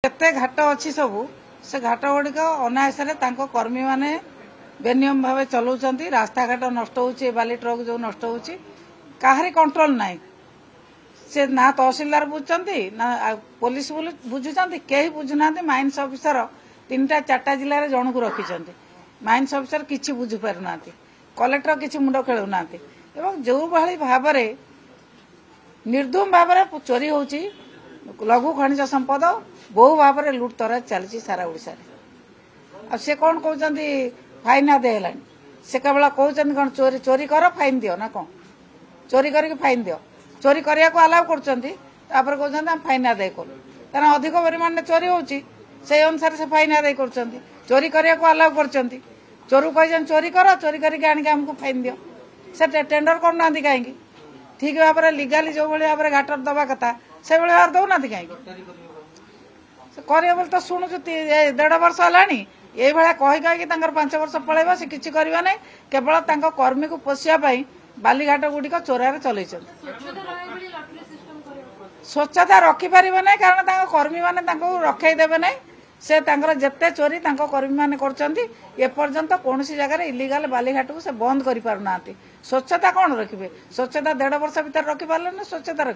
केते घाट अच्छी सबू से घाट गुड़िक अनायास कर्मी मैंने बेनियम भाव चलाउछंती। रास्ता घाट नष्ट होउछि, बाली ट्रक जो नष्ट होउछि काहारी कंट्रोल नाई। से ना तहसीलदार बुझुचंती ना पुलिस बुझुचंती, केही बुझुना। माइन्स ऑफिसर 3टा 4टा जिले में जन को रखिंट। माइन्स ऑफिसर किसी बुझी पारना, कलेक्टर किसी मुंड खेलुना। जो भाई भाव निर्धूम भाव चोरी होउछि, लघु खनिज संपद बहु भाव में लुटतराज चली सारा ओडिशा रे। से कौन कहते फाइन आदे है, से केवल कहते कौन चोरी चोरी कर फाइन दियो ना कौन, चोरी करके फाइन दियो। चोरी करने को अलाउ कर कहते फाइन आदाय करूँ, कारण अधिक परिमाण में चोरी होउछि से अनुसार से फाइन आदाय कर। चोरी करने को अलाउ कर, चोरू कह चोरी कर, चोरी करके आमको फाइन दियो। से टेंडर करना कहीं ठीक भाव में लीगाली जो भाव में घाटर दवा कथा से भाव दौना कहीं कर तो शुणु 1.5 वर्ष है ये भाया कही 5 वर्ष पलैब से किसी करवा ना। केवल कर्मी को पोषापी बालीघाट गुड़िक चोरार चल स्वच्छता रखिपर ना, कारण कर्मी मैंने रखईदेवे ना। से जिते चोरी कर्मी मैंने करपर्यंत कौन जगह इलिगाल बालीघाट को से बंद कर पारना। स्वच्छता कौन रखिए, स्वच्छता 1.5 वर्ष भीतर रखिपारे ना, स्वच्छता रखिए।